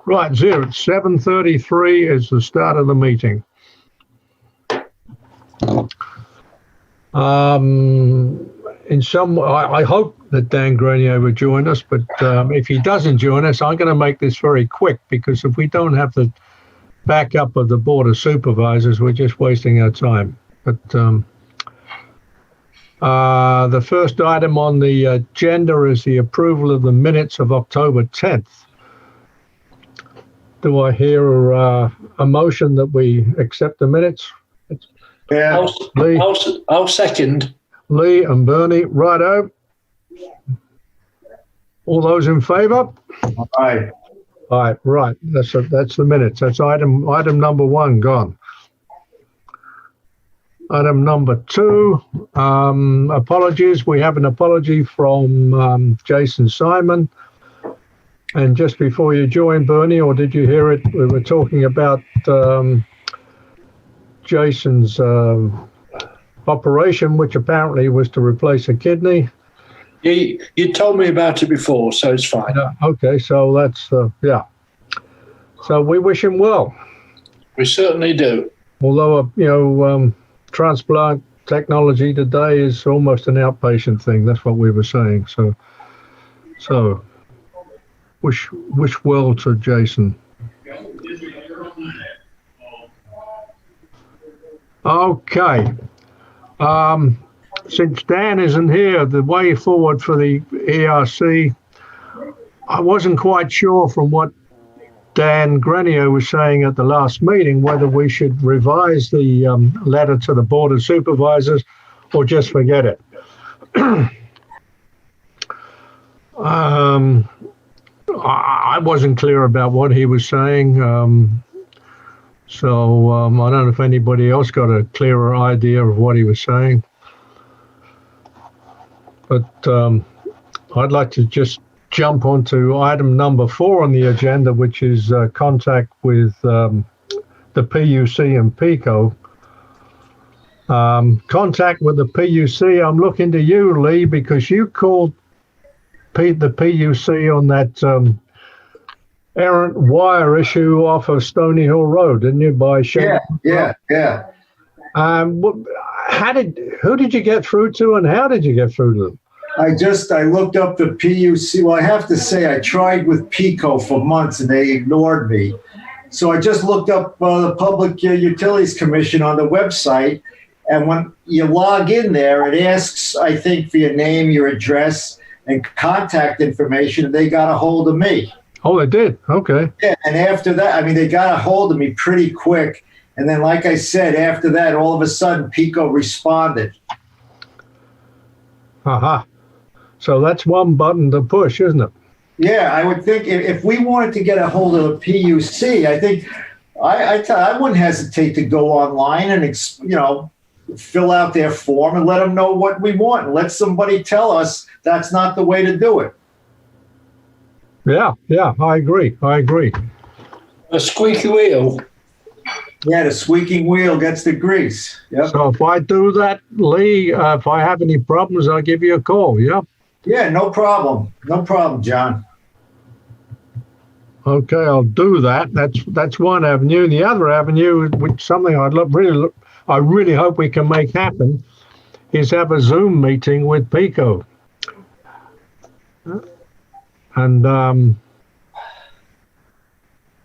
Right, zero. 7:33 is the start of the meeting. I hope that Dan Grenier will join us, but if he doesn't join us, I'm going to make this very quick, because if we don't have the backup of the Board of Supervisors, we're just wasting our time. But the first item on the agenda is the approval of the minutes of October 10th. Do I hear a motion that we accept the minutes? Yeah. Lee, I'll second. Lee and Bernie, righto. All those in favour? Aye. Aye, right. That's the minutes. That's item number 1 gone. Item number 2, apologies. We have an apology from Jason Simon. And just before you joined, Bernie, or did you hear it? We were talking about Jason's operation, which apparently was to replace a kidney. You told me about it before, so it's fine. Okay, so that's, yeah. So we wish him well. We certainly do. Although, transplant technology today is almost an outpatient thing. That's what we were saying. So wish well to Jason. Okay. Since Dan isn't here, the way forward for the ERC, I wasn't quite sure from what Dan Grenier was saying at the last meeting whether we should revise the letter to the Board of Supervisors or just forget it. I wasn't clear about what he was saying, so I don't know if anybody else got a clearer idea of what he was saying. But I'd like to just jump onto item number 4 on the agenda, which is contact with the PUC and PICO. Contact with the PUC, I'm looking to you, Lee, because you called the PUC on that errant wire issue off of Stony Hill Road, didn't you? Yeah. Who did you get through to, and how did you get through to them? I looked up the PUC. Well, I have to say, I tried with PICO for months and they ignored me. So I just looked up the Public Utilities Commission on the website. And when you log in there, it asks, I think, for your name, your address, and contact information. And they got a hold of me. Oh, they did? Okay. Yeah, and after that, they got a hold of me pretty quick. And then, like I said, after that, all of a sudden, PICO responded. Aha. So that's one button to push, isn't it? Yeah, I would think if we wanted to get a hold of the PUC, I think I wouldn't hesitate to go online and, fill out their form and let them know what we want. And let somebody tell us that's not the way to do it. Yeah, I agree. A squeaky wheel. Yeah, the squeaking wheel gets the grease. Yep. So if I do that, Lee, if I have any problems, I'll give you a call, yeah? Yeah, no problem. No problem, John. Okay, I'll do that. That's one avenue. And the other avenue, which something I really hope we can make happen, is have a Zoom meeting with PICO. And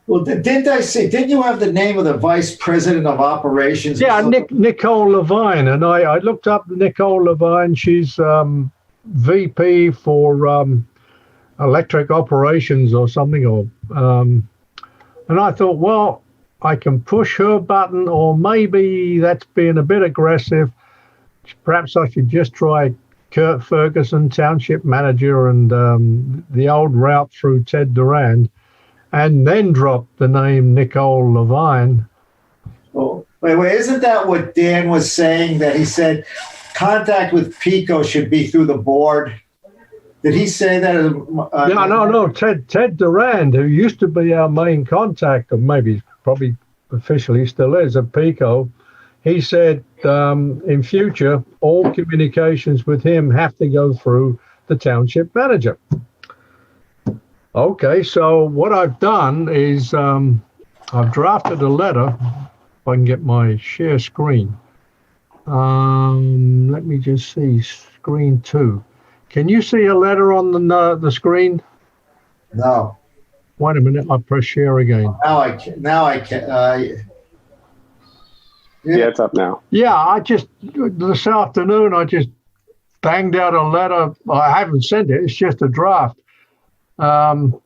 well, didn't you have the name of the vice president of operations? Yeah, Nicole Levine. And I looked up Nicole Levine. She's VP for electric operations or something. And I thought, well, I can push her button, or maybe that's being a bit aggressive. Perhaps I should just try Kurt Ferguson, township manager, and the old route through Ted Durand, and then drop the name Nicole Levine. Oh, wait, isn't that what Dan was saying? That he said contact with PICO should be through the board? Did he say that? No. Ted Durand, who used to be our main contact, or maybe probably officially still is, at PICO, he said in future, all communications with him have to go through the township manager. Okay, so what I've done is I've drafted a letter. If I can get my share screen. Let me just see, screen 2. Can you see a letter on the screen? No. Wait a minute, I'll press share again. Now I can. Now I can. Yeah, it's up now. Yeah, this afternoon, I just banged out a letter. I haven't sent it, it's just a draft. And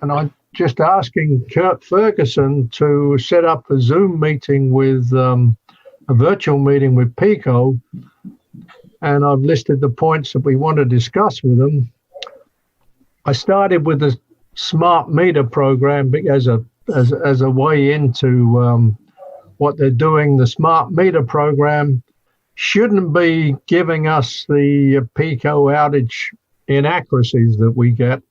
I'm just asking Kurt Ferguson to set up a Zoom meeting with a virtual meeting with PICO. And I've listed the points that we want to discuss with them. I started with the smart meter program as a way into what they're doing. The smart meter program shouldn't be giving us the PICO outage inaccuracies that we get.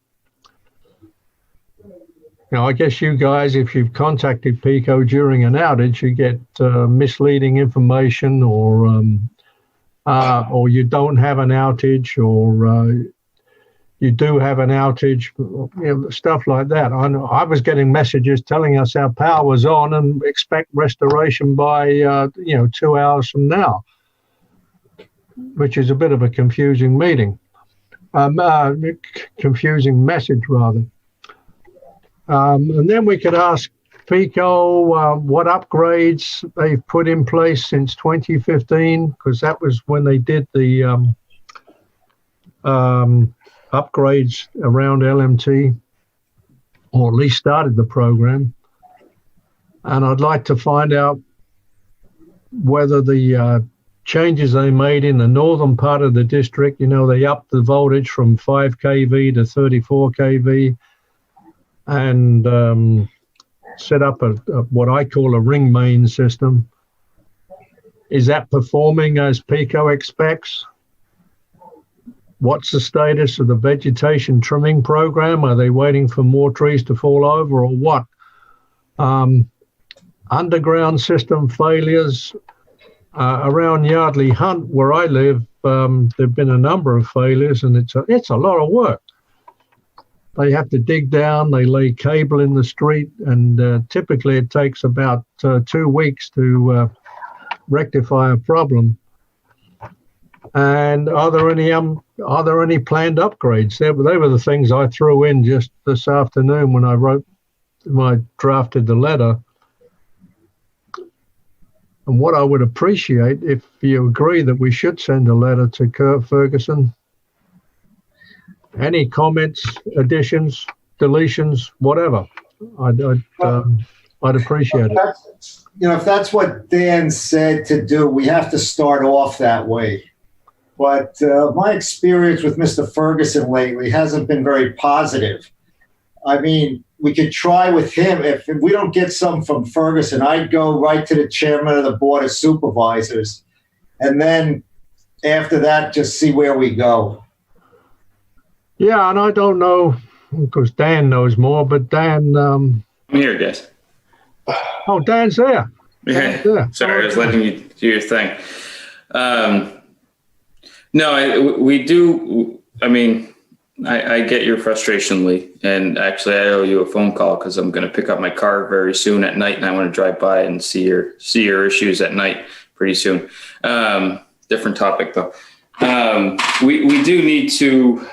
You know, I guess you guys, if you've contacted PICO during an outage, you get misleading information, or you don't have an outage, or you do have an outage, you know, stuff like that. I was getting messages telling us our power was on and expect restoration by 2 hours from now, which is a bit of a confusing confusing message rather. And then we could ask PICO what upgrades they've put in place since 2015, because that was when they did the upgrades around LMT, or at least started the program. And I'd like to find out whether the changes they made in the northern part of the district, you know, they upped the voltage from 5 kV to 34 kV, and set up a what I call a ring main system. Is that performing as PICO expects? What's the status of the vegetation trimming program? Are they waiting for more trees to fall over, or what? Underground system failures around Yardley Hunt, where I live. There've been a number of failures, and it's a lot of work. They have to dig down, they lay cable in the street, and typically it takes about 2 weeks to rectify a problem. And are there any planned upgrades? They were the things I threw in just this afternoon when I drafted the letter. And what I would appreciate, if you agree that we should send a letter to Kurt Ferguson, any comments, additions, deletions, whatever, I'd appreciate it. If that's what Dan said to do, we have to start off that way. But my experience with Mr. Ferguson lately hasn't been very positive. I mean, we could try with him. If we don't get some from Ferguson, I'd go right to the chairman of the board of supervisors. And then after that, just see where we go. Yeah, and I don't know, because Dan knows more, but Dan... I'm here, guys. Oh, Dan's there. Dan's there. Sorry, I was letting you do your thing. No, we do. I mean, I get your frustration, Lee. And actually, I owe you a phone call because I'm going to pick up my car very soon at night, and I want to drive by and see your issues at night pretty soon. Different topic, though. We do need to...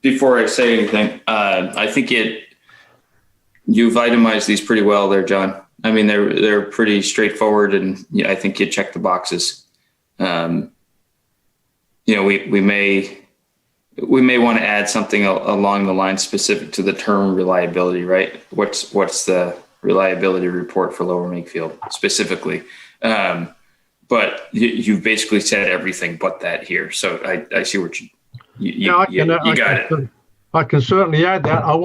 Before I say anything, I think you've itemized these pretty well there, John. I mean, they're pretty straightforward, and I think you check the boxes. We may want to add something along the line specific to the term reliability, right? What's the reliability report for Lower Makefield specifically? But you've basically said everything but that here. So I see what you got it. I can certainly add that. I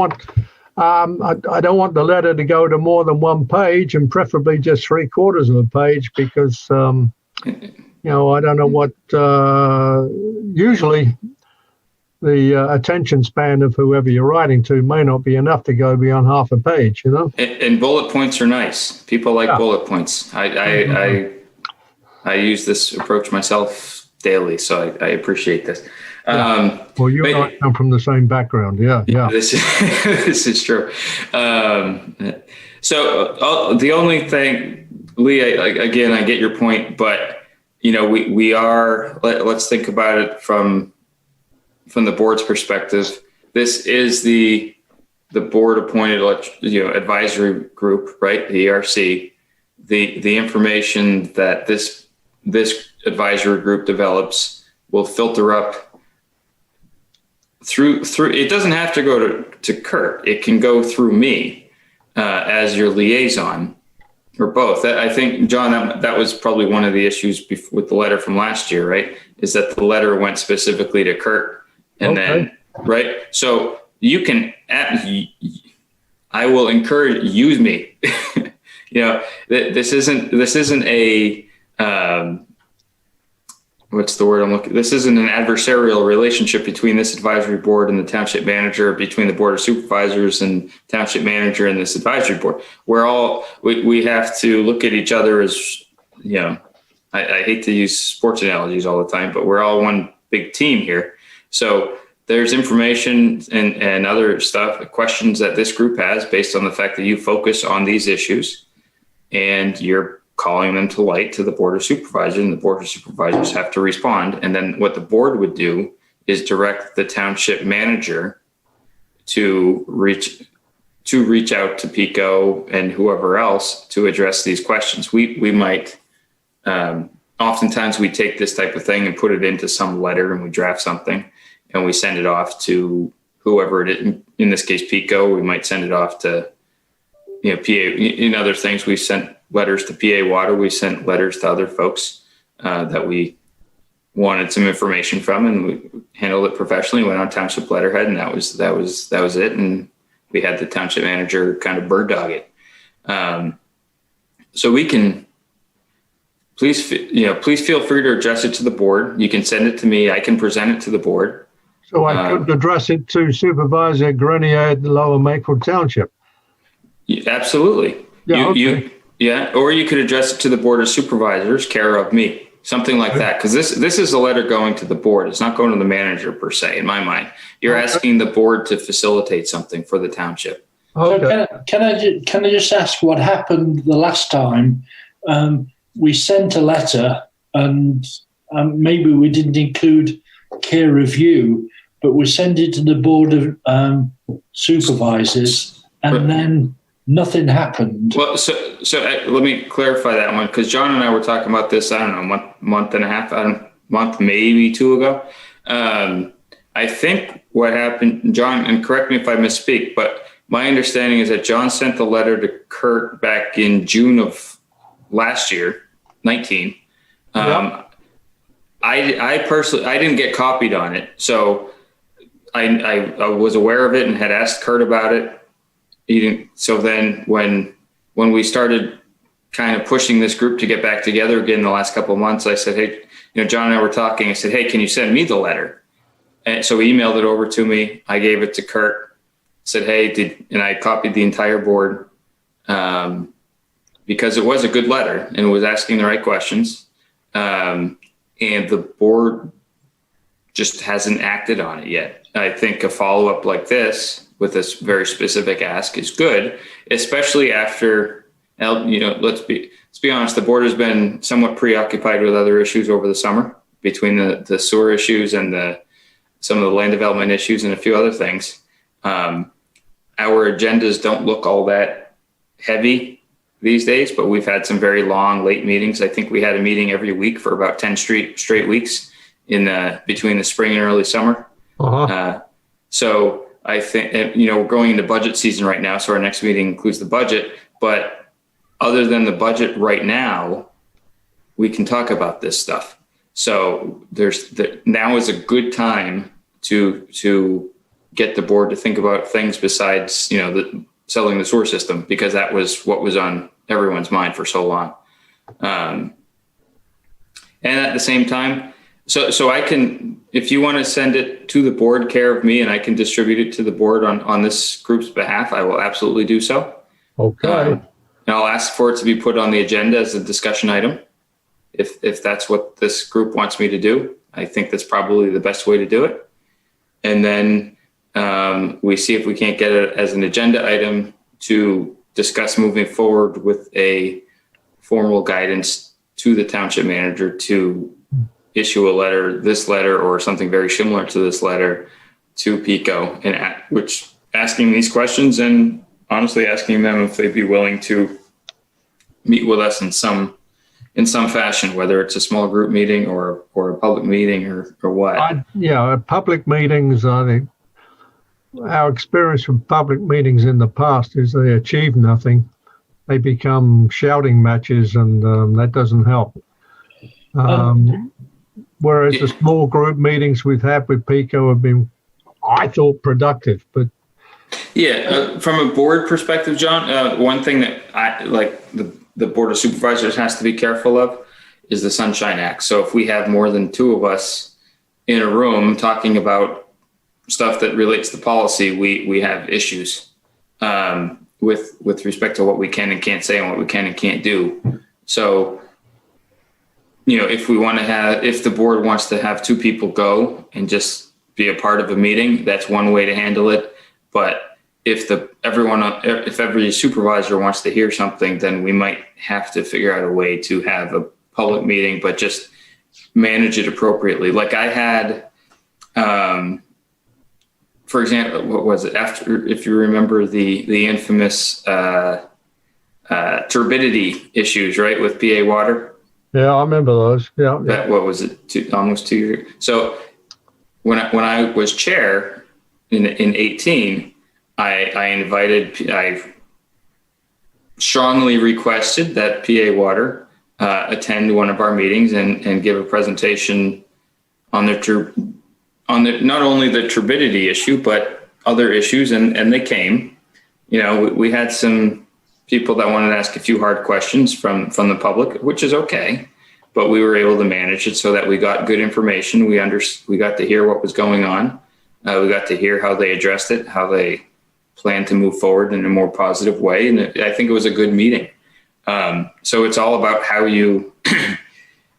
don't want the letter to go to more than one page, and preferably just 3/4 of a page, because I don't know what. Usually, the attention span of whoever you're writing to may not be enough to go beyond half a page. And bullet points are nice. People like bullet points. I use this approach myself daily, so I appreciate this. Well, you and I come from the same background. Yeah. This is true. So the only thing, Lee, again, I get your point, but we are. Let's think about it from the board's perspective. This is the board appointed, advisory group, right? The ERC. The information that this advisory group develops will filter up through. It doesn't have to go to Kurt. It can go through me as your liaison, or both. I think, John, that was probably one of the issues with the letter from last year, right? Is that the letter went specifically to Kurt, and then right. So you can. I will encourage use me. This isn't a what's the word I'm looking. This isn't an adversarial relationship between this advisory board and the township manager, between the board of supervisors and township manager and this advisory board. We have to look at each other as, I hate to use sports analogies all the time, but we're all one big team here. So there's information and other stuff, questions that this group has based on the fact that you focus on these issues, and you're calling them to light to the board of supervisors, and the board of supervisors have to respond. And then what the board would do is direct the township manager to reach out to PICO and whoever else to address these questions. We might, oftentimes we take this type of thing and put it into some letter, and we draft something and we send it off to whoever it is. In this case, PICO. We might send it off to, PA. In other things, we sent letters to PA Water. We sent letters to other folks that we wanted some information from, and we handled it professionally. Went on township letterhead, and that was it. And we had the township manager kind of bird dog it. So we can please feel free to address it to the board. You can send it to me. I can present it to the board. So I could address it to Supervisor Grenier at the Lower Makefield Township. Absolutely. Yeah, or you could address it to the board of supervisors, care of me, something like that. Because this is a letter going to the board. It's not going to the manager per se. In my mind, you're asking the board to facilitate something for the township. Okay. So can I just ask what happened the last time? We sent a letter, and maybe we didn't include care of you, but we sent it to the board of supervisors, and then nothing happened. Well, so let me clarify that one, because John and I were talking about this, I don't know, month and a half, month, maybe 2 ago. I think what happened, John, and correct me if I misspeak, but my understanding is that John sent the letter to Kurt back in June of last year, 19. I personally, I didn't get copied on it. So I was aware of it and had asked Kurt about it. He didn't. So then when we started kind of pushing this group to get back together again the last couple of months, I said, hey, John and I were talking. I said, hey, can you send me the letter? And so he emailed it over to me. I gave it to Kurt, said, hey, and I copied the entire board because it was a good letter and it was asking the right questions. And the board just hasn't acted on it yet. I think a follow-up like this with this very specific ask is good, especially after, let's be honest, the board has been somewhat preoccupied with other issues over the summer between the sewer issues and some of the land development issues and a few other things. Our agendas don't look all that heavy these days, but we've had some very long, late meetings. I think we had a meeting every week for about 10 straight weeks between the spring and early summer. So I think, we're going into budget season right now. So our next meeting includes the budget, but other than the budget right now, we can talk about this stuff. So now is a good time to get the board to think about things besides, selling the sewer system, because that was what was on everyone's mind for so long. And at the same time, so I can, if you want to send it to the board, care of me, and I can distribute it to the board on this group's behalf, I will absolutely do so. Okay. And I'll ask for it to be put on the agenda as a discussion item, if that's what this group wants me to do. I think that's probably the best way to do it. And then we see if we can't get it as an agenda item to discuss moving forward with a formal guidance to the township manager to issue a letter, this letter, or something very similar to this letter to PICO, and which asking these questions and honestly asking them if they'd be willing to meet with us in some fashion, whether it's a small group meeting or a public meeting or what. Public meetings, I think our experience with public meetings in the past is they achieve nothing. They become shouting matches, and that doesn't help. Whereas the small group meetings we've had with PICO have been, I thought, productive. But from a board perspective, John, one thing that I like the Board of Supervisors has to be careful of is the Sunshine Act. So if we have more than two of us in a room talking about stuff that relates to policy, we have issues with respect to what we can and can't say and what we can and can't do. So, if the board wants to have two people go and just be a part of a meeting, that's one way to handle it. But if every supervisor wants to hear something, then we might have to figure out a way to have a public meeting, but just manage it appropriately. Like I had, for example, what was it if you remember the infamous turbidity issues, right, with PA Water? Yeah, I remember those. Yeah. What was it? Almost 2 years. So when I was chair in 18, I strongly requested that PA Water attend one of our meetings and give a presentation on not only the turbidity issue, but other issues. And they came. We had some people that wanted to ask a few hard questions from the public, which is okay. But we were able to manage it so that we got good information. We got to hear what was going on. We got to hear how they addressed it, how they plan to move forward in a more positive way. And I think it was a good meeting. So it's all about how you,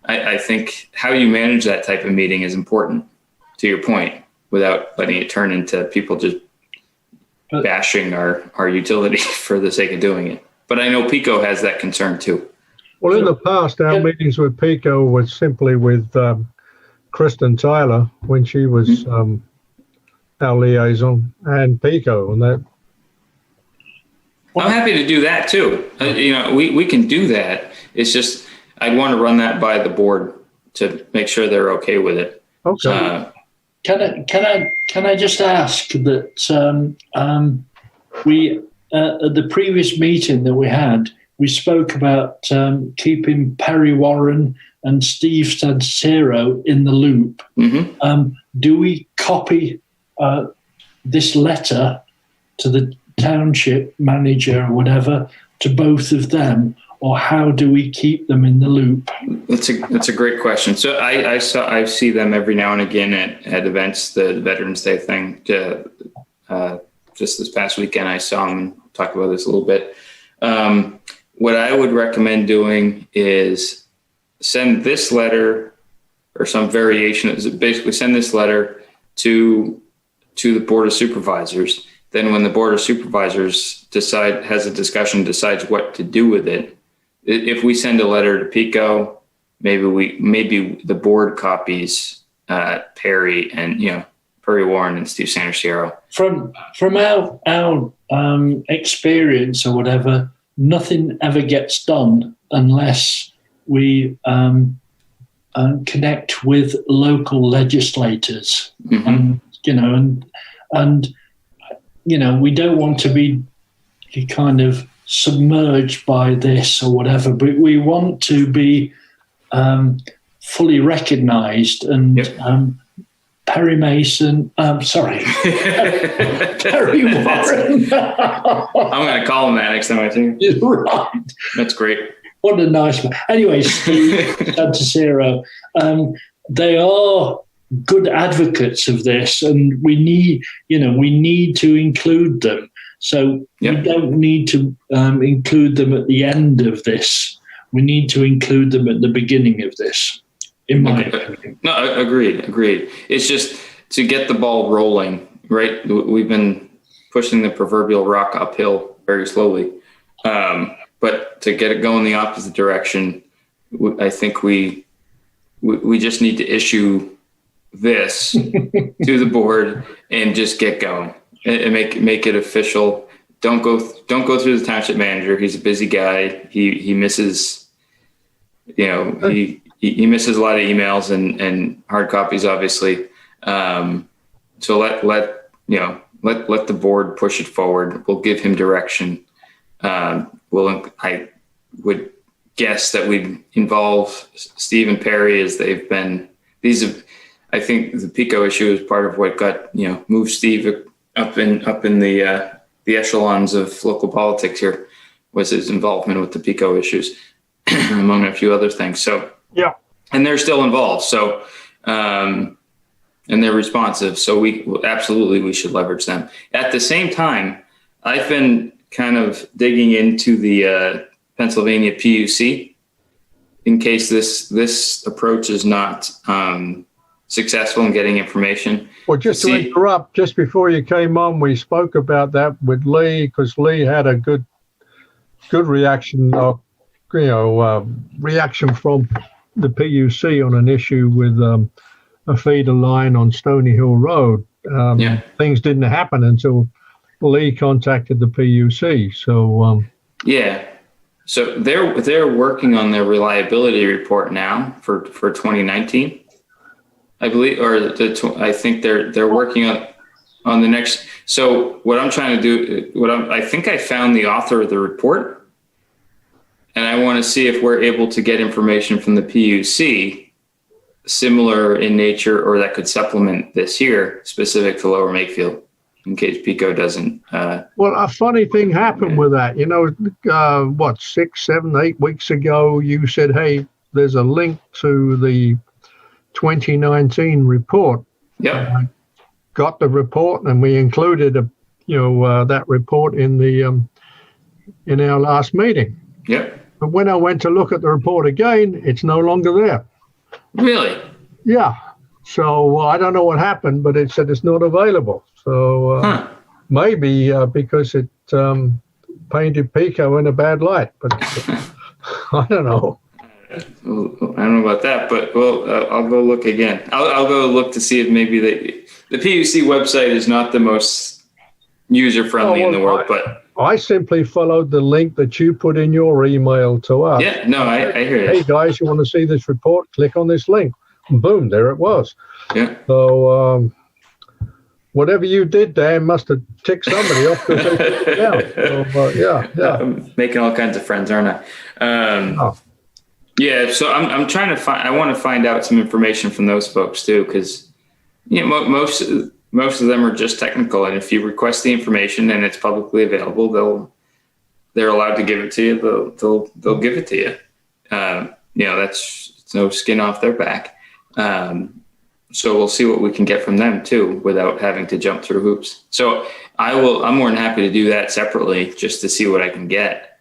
I think how you manage that type of meeting is important, to your point, without letting it turn into people just bashing our utility for the sake of doing it. But I know PICO has that concern too. Well, in the past, our meetings with PICO was simply with Kristen Tyler when she was our liaison, and PICO, and that. I'm happy to do that too. We can do that. It's just I'd want to run that by the board to make sure they're okay with it. Okay. Can I just ask that we at the previous meeting that we had, we spoke about keeping Perry Warren and Steve Stansero in the loop. Mm-hmm. Do we copy this letter to the township manager or whatever to both of them, or how do we keep them in the loop? That's a great question. So I see them every now and again at events, the Veterans Day thing. Just this past weekend, I saw them talk about this a little bit. What I would recommend doing is send this letter or some variation. Basically, send this letter to the Board of Supervisors. Then when the Board of Supervisors has a discussion, decides what to do with it. If we send a letter to PICO, maybe the board copies Perry and Perry Warren and Steve Sanderciero. From our experience or whatever, nothing ever gets done unless we connect with local legislators. Mm-hmm. And we don't want to be kind of submerged by this or whatever, but we want to be fully recognized. And yep. Perry Mason, Perry Warren. I'm going to call him that next time I see him. Right. That's great. What a nice man. Anyway, Steve Santasero, they are good advocates of this, and we need to include them. So yep. We don't need to include them at the end of this. We need to include them at the beginning of this. in my opinion. No, agreed. It's just to get the ball rolling, right? We've been pushing the proverbial rock uphill very slowly. But to get it going the opposite direction, I think we just need to issue this to the board and just get going and make it official. Don't go through the township manager. He's a busy guy. He misses, he misses a lot of emails and hard copies, obviously. So let the board push it forward. We'll give him direction. I would guess that we'd involve Steve and Perry, as they've been. I think the PICO issue is part of what got moved Steve up in the echelons of local politics here, was his involvement with the PICO issues, among a few other things. So yeah, and they're still involved. So and they're responsive. So we should leverage them. At the same time, I've been kind of digging into the Pennsylvania PUC in case this approach is not successful in getting information. Well, just to interrupt, just before you came on, we spoke about that with Lee, because Lee had a good reaction, reaction from the PUC on an issue with a feeder line on Stony Hill Road. Things didn't happen until Lee contacted the PUC. So so they're working on their reliability report now for 2019, I believe, or I think they're working on the next. So what I'm trying to do, I think I found the author of the report, and I want to see if we're able to get information from the PUC similar in nature, or that could supplement this here, specific to Lower Makefield, in case PICO doesn't. Well, a funny thing happened with that. 6, 7, 8 weeks ago, you said, hey, there's a link to the 2019 report. Yeah. I got the report, and we included that report in our last meeting. Yep. But when I went to look at the report again, it's no longer there. Really? Yeah. So I don't know what happened, but it said it's not available. So maybe because it painted PICO in a bad light, but I don't know. I don't know about that, but I'll go look again. I'll go look to see if maybe the PUC website is not the most user-friendly in the world, but I simply followed the link that you put in your email to us. Yeah, no, I hear you. Hey guys, you want to see this report? Click on this link. And boom, there it was. Yeah. So whatever you did there must have ticked somebody off. Yeah. I'm making all kinds of friends, aren't I? Yeah. So I'm trying to find. I want to find out some information from those folks too, because most of them are just technical, and if you request the information and it's publicly available, they're allowed to give it to you. They'll give it to you. That's no skin off their back. So we'll see what we can get from them too, without having to jump through hoops. So I'm more than happy to do that separately, just to see what I can get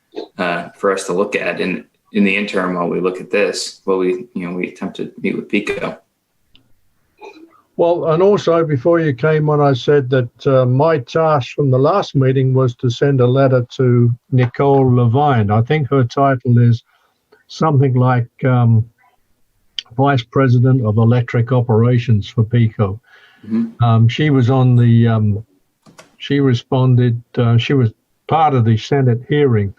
for us to look at in the interim while we look at this. While we attempt to meet with PICO. Well, and also before you came on, I said that my task from the last meeting was to send a letter to Nicole Levine. I think her title is something like Vice President of Electric Operations for PICO. Mm-hmm. She was on the, she responded, she was part of the Senate hearing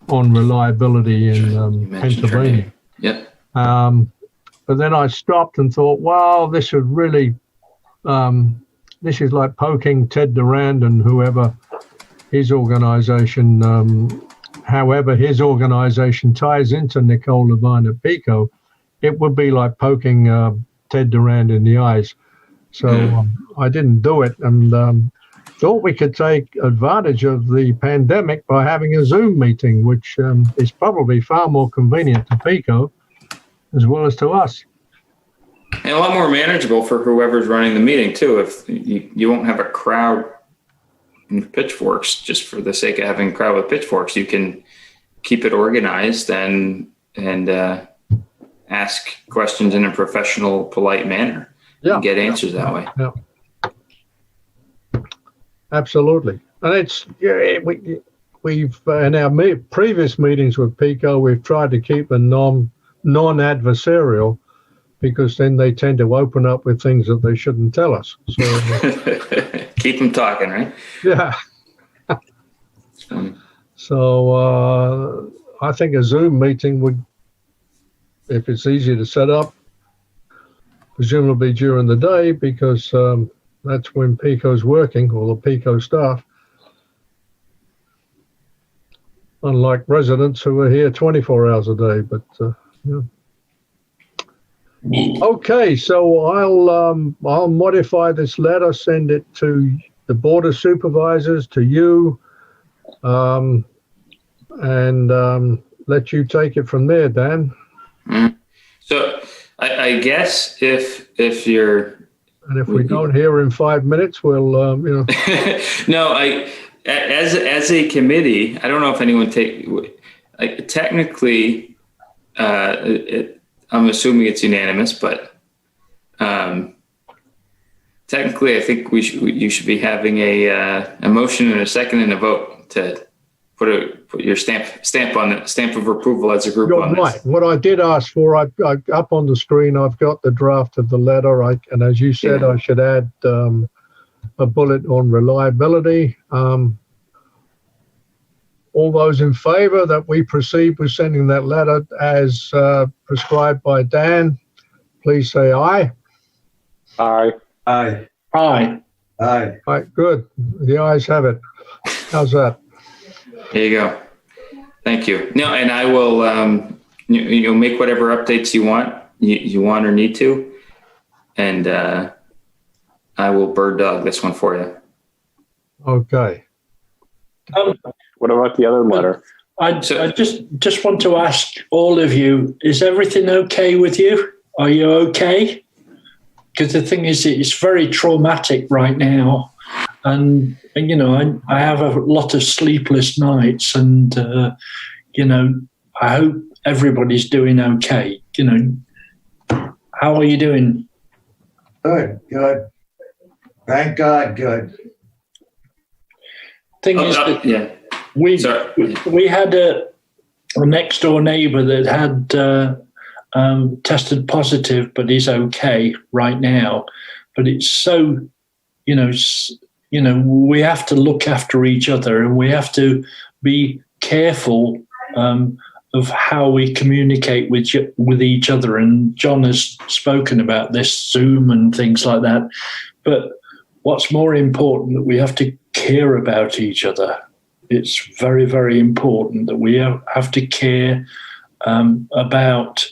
on reliability in Pennsylvania. Yeah. But then I stopped and thought, well, this is really, this is like poking Ted Durand and whoever his organization, however his organization ties into Nicole Levine at PICO, it would be like poking Ted Durand in the eyes. So I didn't do it, and thought we could take advantage of the pandemic by having a Zoom meeting, which is probably far more convenient to PICO as well as to us. And a lot more manageable for whoever's running the meeting too. If you won't have a crowd with pitchforks just for the sake of having a crowd with pitchforks, you can keep it organized and ask questions in a professional, polite manner and get answers that way. Yeah. Absolutely. And it's, we've in our previous meetings with PICO, we've tried to keep a non-adversarial, because then they tend to open up with things that they shouldn't tell us. So keep them talking, right? Yeah. So I think a Zoom meeting would, if it's easy to set up, presumably during the day, because that's when PICO's working, or the PICO staff. Unlike residents who are here 24 hours a day, but yeah. Okay, so I'll modify this letter, send it to the Board of Supervisors, to you, and let you take it from there, Dan. So I guess if you're, and if we don't hear in 5 minutes, we'll No, as a committee, I don't know if anyone technically. I'm assuming it's unanimous, but technically, I think you should be having a motion and a second and a vote to put your stamp on it, stamp of approval as a group. You're on right. this. What I did ask for, I up on the screen, I've got the draft of the letter. And as you said, I should add a bullet on reliability. All those in favor that we proceed with sending that letter as prescribed by Dan, please say aye. Aye. Aye. Aye. Aye. All right, good. The ayes have it. How's that? There you go. Thank you. No, and I will you'll make whatever updates you want or need to, and I will bird dog this one for you. Okay. What about the other letter? I just want to ask all of you, is everything okay with you? Are you okay? Because the thing is, it's very traumatic right now. And I have a lot of sleepless nights, and, I hope everybody's doing okay. How are you doing? Good. Thank God, good. Thing is that we had a next door neighbor that had tested positive, but is okay right now. But it's so, we have to look after each other, and we have to be careful of how we communicate with each other. And John has spoken about this Zoom and things like that. But what's more important, that we have to care about each other. It's very, very important that we have to care about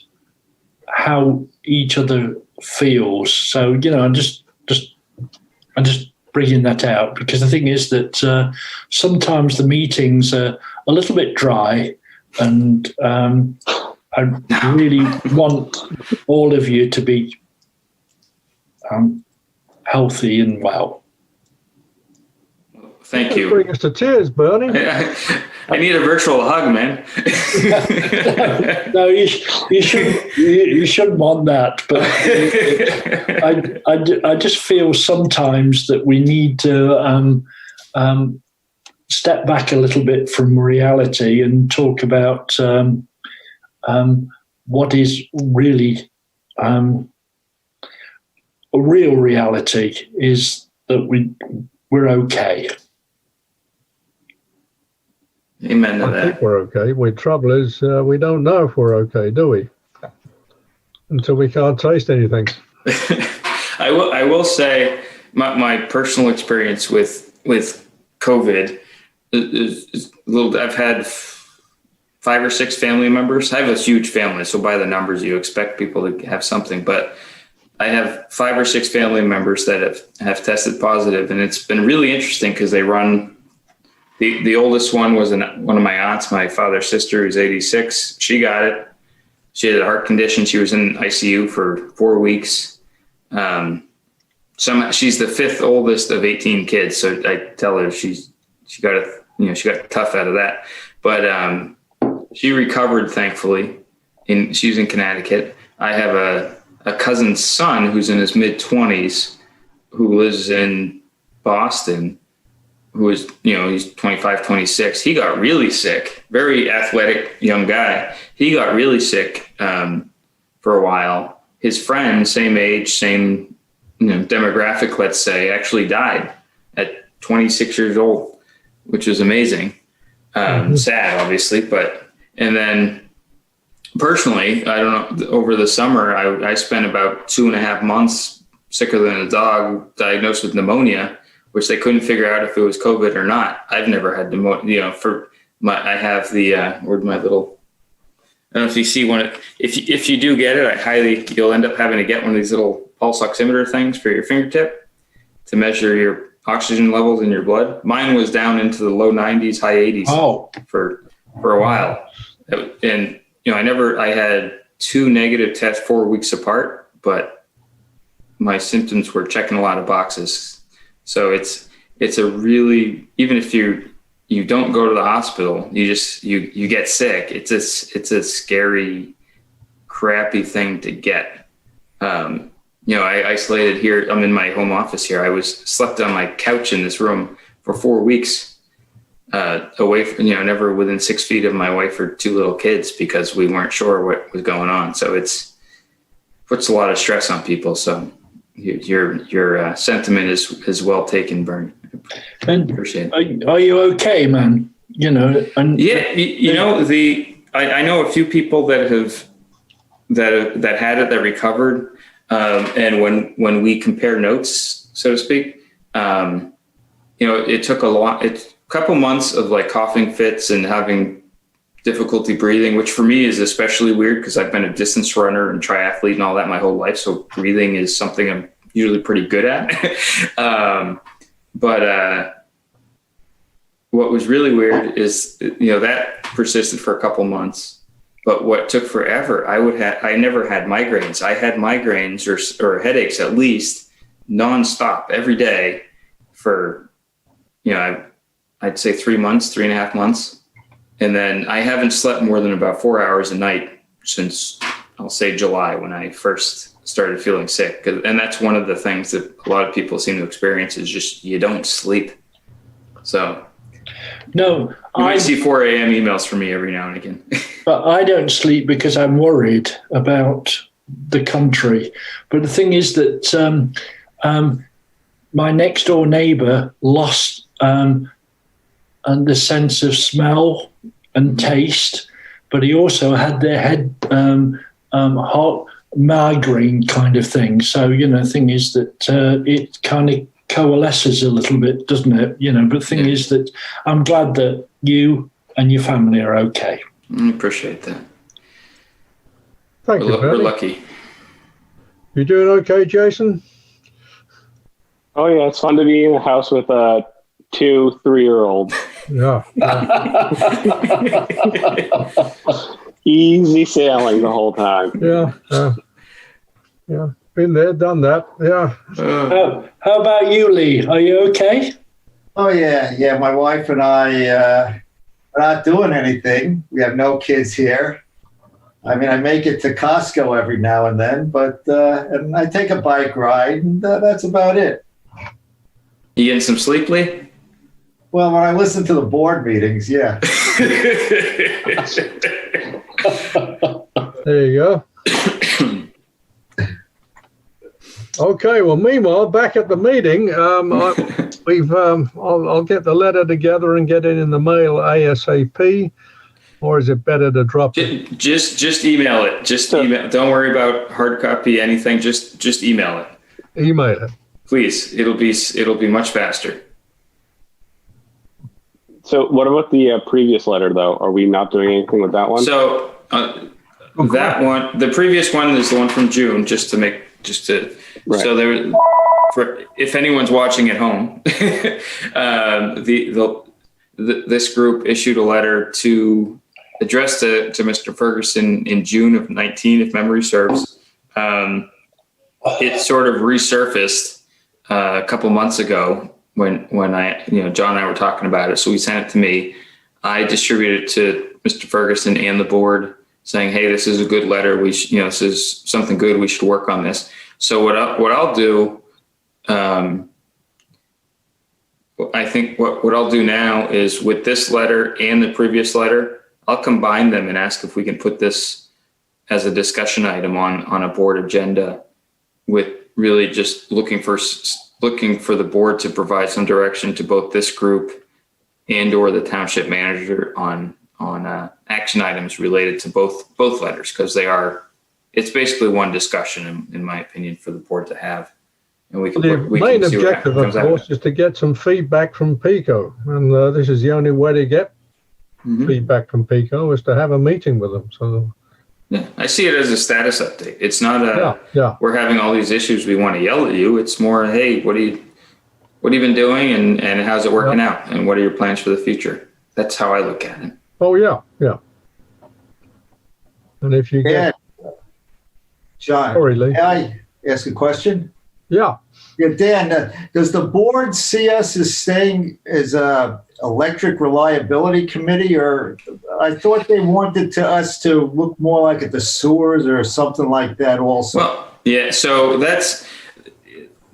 how each other feels. So, I'm just bringing that out, because the thing is that sometimes the meetings are a little bit dry, and I really want all of you to be healthy and well. Thank you. Bring us to tears, Bernie. I need a virtual hug, man. No, you shouldn't want that. But I just feel sometimes that we need to step back a little bit from reality and talk about what is really a real reality, is that we're okay. Amen to I that. think we're okay. The trouble is, we don't know if we're okay, do we? Until we can't taste anything. I will say my personal experience with COVID is a little. I've had 5 or 6 family members. I have a huge family, so by the numbers, you expect people to have something. But I have 5 or 6 family members that have tested positive, and it's been really interesting because they run. The oldest one was one of my aunts, my father's sister, who's 86. She got it. She had a heart condition. She was in ICU for 4 weeks. She's the 5th oldest of 18 kids. So I tell her she got tough out of that. But she recovered, thankfully. She was in Connecticut. I have a cousin's son who's in his mid-20s who lives in Boston, who is, he's 25, 26. He got really sick, very athletic young guy. He got really sick for a while. His friend, same age, same demographic, let's say, actually died at 26 years old, which is amazing. Sad, obviously, and then personally, I don't know, over the summer, I spent about 2.5 months sicker than a dog, diagnosed with pneumonia, which they couldn't figure out if it was COVID or not. I've never had pneumonia, I have the, where's my little, I don't know if you see one, if you do get it, you'll end up having to get one of these little pulse oximeter things for your fingertip to measure your oxygen levels in your blood. Mine was down into the low 90s, high 80s for a while. And, I had 2 negative tests 4 weeks apart, but my symptoms were checking a lot of boxes. So it's a really, even if you don't go to the hospital, you get sick. It's a scary, crappy thing to get. I isolated here. I'm in my home office here. I slept on my couch in this room for 4 weeks, away from, never within 6 feet of my wife or 2 little kids because we weren't sure what was going on. So puts a lot of stress on people. So your sentiment is well taken, Bernie. And appreciate it. Are you okay, man? And yeah, I know a few people that had it, that recovered. And when we compare notes, so to speak, it took a couple months of like coughing fits and having difficulty breathing, which for me is especially weird because I've been a distance runner and triathlete and all that my whole life. So breathing is something I'm usually pretty good at. But what was really weird is, that persisted for a couple months. But what took forever, I never had migraines. I had migraines or headaches at least nonstop every day for, I'd say 3 months, 3.5 months. And then I haven't slept more than about 4 hours a night since, I'll say, July, when I first started feeling sick. And that's one of the things that a lot of people seem to experience is just you don't sleep. So no, you might see 4 a.m. emails from me every now and again. But I don't sleep because I'm worried about the country. But the thing is that my next door neighbor lost the sense of smell and taste, but he also had their head hot migraine kind of thing. So, the thing is that it kind of coalesces a little bit, doesn't it? But the thing is that I'm glad that you and your family are okay. I appreciate that. Thank you, We're Bernie. lucky. You doing okay, Jason? Oh yeah, it's fun to be in a house with 2 3-year-olds. Yeah. Easy sailing the whole time. Yeah. Been there, done that. Yeah. How about you, Lee? Are you okay? Oh, yeah. My wife and I are not doing anything. We have no kids here. I mean, I make it to Costco every now and then, but and I take a bike ride, and that's about it. You getting some sleep, Lee? Well, when I listen to the board meetings, yeah. There you go. Okay. Well, meanwhile, back at the meeting, I'll get the letter together and get it in the mail ASAP. Or is it better to drop it? Just email it. Just email. Don't worry about hard copy, anything. Just email it. Email it. Please. It'll be much faster. So what about the previous letter, though? Are we not doing anything with that one? So that one, the previous one is the one from June. Right. So if anyone's watching at home, this group issued a letter addressed to Mr. Ferguson in June of 19, if memory serves. It sort of resurfaced a couple months ago when I, John and I were talking about it. So we sent it to me. I distributed it to Mr. Ferguson and the board saying, hey, this is a good letter. We should, this is something good. We should work on this. So what I'll do, I think what I'll do now is with this letter and the previous letter, I'll combine them and ask if we can put this as a discussion item on a board agenda, with really just looking for the board to provide some direction to both this group and or the township manager on action items related to both letters, because it's basically one discussion in my opinion for the board to have. And we can The main objective, of course, is to get some feedback from PICO, and this is the only way to get feedback from PICO is to have a meeting with them. So, yeah, I see it as a status update. It's not we're having all these issues, we want to yell at you. It's more, hey, what have you been doing, and how's it working out, and what are your plans for the future? That's how I look at it. Oh yeah. And if you get, John, sorry, Lee. May I ask a question? Yeah. Dan, does the board see us as staying as a electric reliability committee, or I thought they wanted us to look more like at the sewers or something like that also? Well, yeah, so that's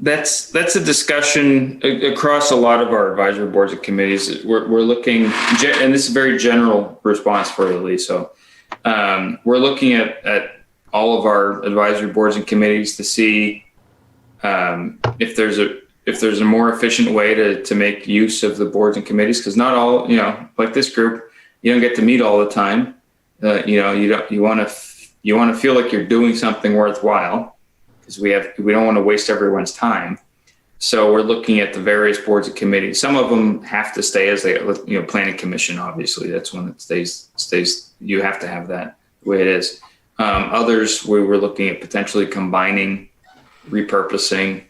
a discussion across a lot of our advisory boards and committees. We're looking, and this is a very general response for you, Lee. So we're looking at all of our advisory boards and committees to see if there's a more efficient way to make use of the boards and committees, because not all, like this group, you don't get to meet all the time. You want to feel like you're doing something worthwhile, because we don't want to waste everyone's time. So we're looking at the various boards and committees. Some of them have to stay as planning commission, obviously that's one that stays. You have to have that the way it is. Others, we were looking at potentially combining, repurposing,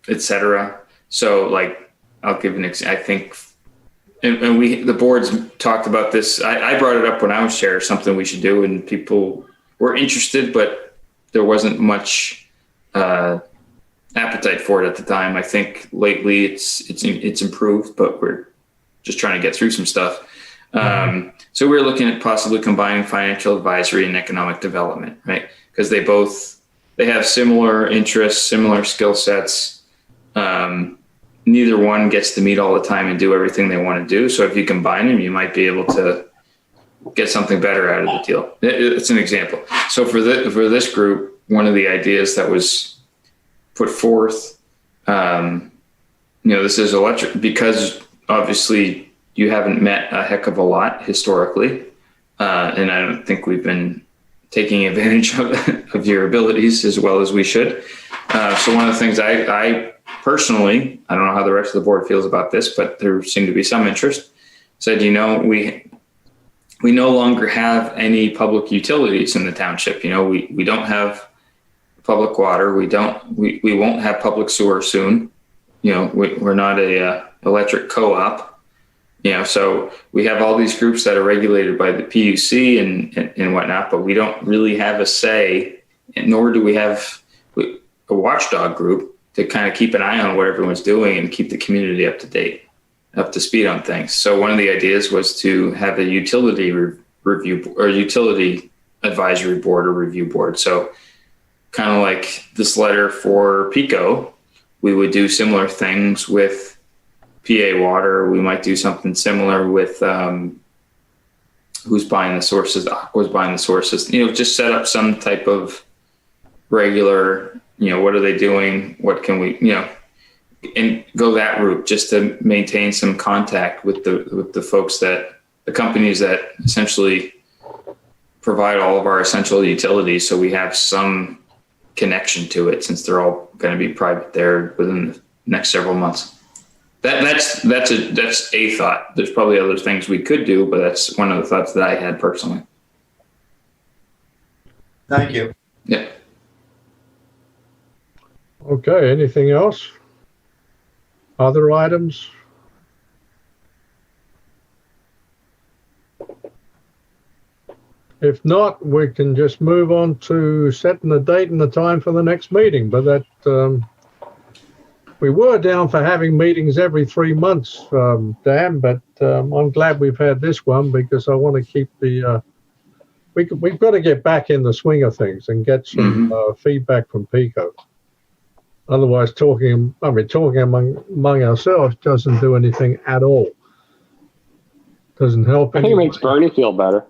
etc. So, like, I'll give an example. I think, and the boards talked about this. I brought it up when I was chair, something we should do, and people were interested, but there wasn't much appetite for it at the time. I think lately it's improved, but we're just trying to get through some stuff. So we're looking at possibly combining financial advisory and economic development, right? Because they have similar interests, similar skill sets. Neither one gets to meet all the time and do everything they want to do. So if you combine them, you might be able to get something better out of the deal. It's an example. So for this group, one of the ideas that was put forth, this is electric, because obviously you haven't met a heck of a lot historically. And I don't think we've been taking advantage of your abilities as well as we should. So one of the things I personally, I don't know how the rest of the board feels about this, but there seemed to be some interest, said, we no longer have any public utilities in the township. We don't have public water. We won't have public sewer soon. We're not a electric co-op. So we have all these groups that are regulated by the PUC and whatnot, but we don't really have a say, nor do we have a watchdog group to kind of keep an eye on what everyone's doing and keep the community up to speed on things. So one of the ideas was to have a utility review or utility advisory board or review board. So kind of like this letter for PICO, we would do similar things with PA Water. We might do something similar with who's buying the sources, Aqua's buying the sources, just set up some type of regular, what are they doing? What can we, and go that route, just to maintain some contact with the folks the companies that essentially provide all of our essential utilities. So we have some connection to it, since they're all going to be private there within the next several months. That's a thought. There's probably other things we could do, but that's one of the thoughts that I had personally. Thank you. Yeah. Okay. Anything else? Other items? If not, we can just move on to setting the date and the time for the next meeting. But that we were down for having meetings every 3 months, Dan. But I'm glad we've had this one, because I want to keep the we've got to get back in the swing of things and get some feedback from Pico. Otherwise, talking among ourselves doesn't do anything at all. Doesn't help. I think it makes Bernie feel better.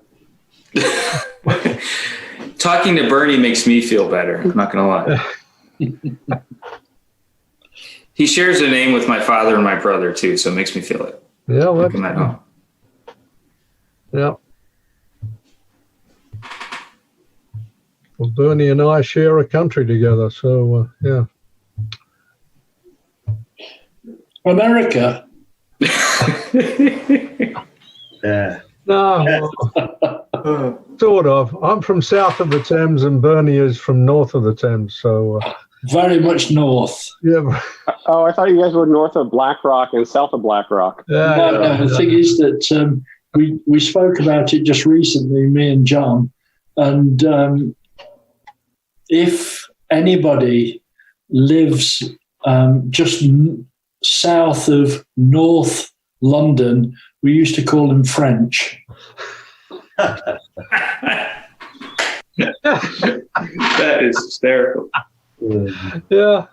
Talking to Bernie makes me feel better. I'm not going to lie. He shares a name with my father and my brother too, so it makes me feel it. Yeah, yeah. Well, Bernie and I share a country together, so yeah. America. Yeah. No, sort of. I'm from south of the Thames, and Bernie is from north of the Thames, so Very much north. yeah. Oh, I thought you guys were north of Black Rock and south of Black Rock. No, the thing is that we spoke about it just recently, me and John, and if anybody lives just south of North London, we used to call them French. That is hysterical. Yeah.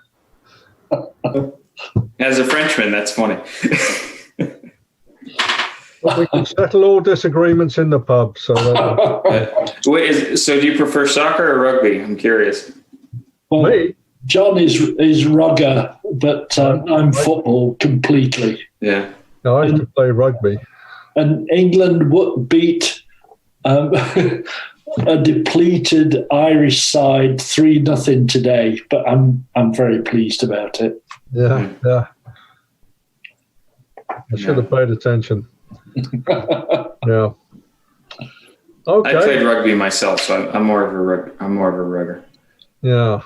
As a Frenchman, that's funny. We can settle all disagreements in the pub. So So do you prefer soccer or rugby? I'm curious. Well, me, John is rugger, but I'm football completely. Yeah. no, I used to play rugby. And England beat a depleted Irish side 3-0 today, but I'm very pleased about it. Yeah, yeah. I should have paid attention. Yeah. Okay. I played rugby myself, so I'm more of a rugger. Yeah.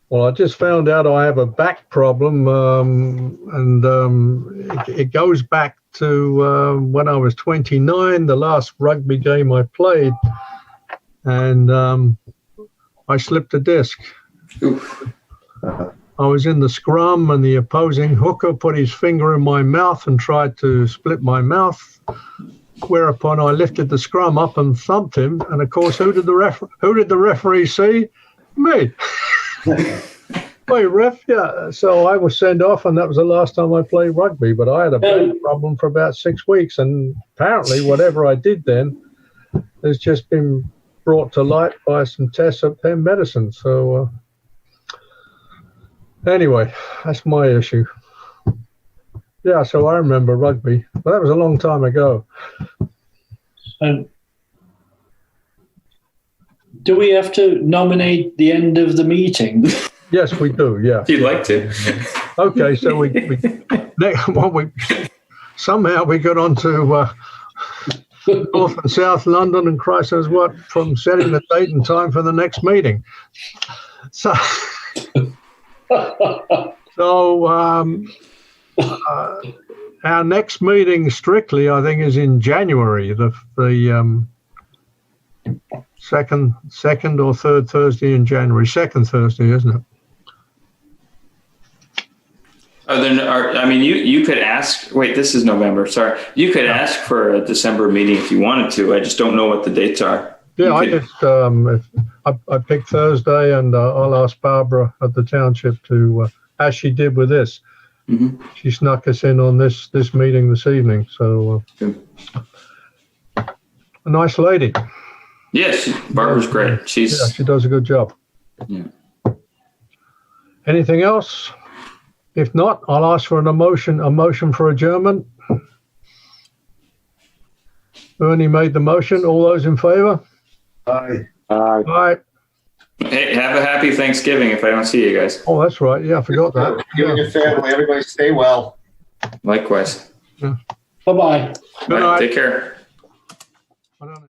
Well, I just found out I have a back problem, and it goes back to when I was 29, the last rugby game I played, and I slipped a disc. Oof. I was in the scrum, and the opposing hooker put his finger in my mouth and tried to split my mouth, whereupon I lifted the scrum up and thumped him. And, of course, who did the referee see? Me. Hey, ref, yeah. So I was sent off, and that was the last time I played rugby. But I had a back problem for about 6 weeks, and apparently whatever I did then has just been brought to light by some tests at Penn Medicine. So anyway, that's my issue. Yeah, so I remember rugby, but that was a long time ago. Do we have to nominate the end of the meeting? Yes, we do. Yeah. If you'd like to. Okay, so we somehow we got on to North and South London, and Christ knows what, from setting the date and time for the next meeting. So our next meeting, strictly, I think, is in January, the second or third Thursday in January. Second Thursday, isn't it? You could ask. Wait, this is November. Sorry, you could ask for a December meeting if you wanted to. I just don't know what the dates are. Yeah, I picked Thursday, and I'll ask Barbara at the township to, as she did with this. Mm-hmm. She snuck us in on this meeting this evening. So a nice lady. Yes, Barbara's great. She does a good job. Yeah. Anything else? If not, I'll ask for a motion for adjournment. Bernie made the motion. All those in favor? Aye. Aye. Hey, have a happy Thanksgiving if I don't see you guys. Oh, that's right. Yeah, I forgot that. You and your family, everybody stay well. Likewise. Yeah. Bye-bye. Good night. Take care. I don't know.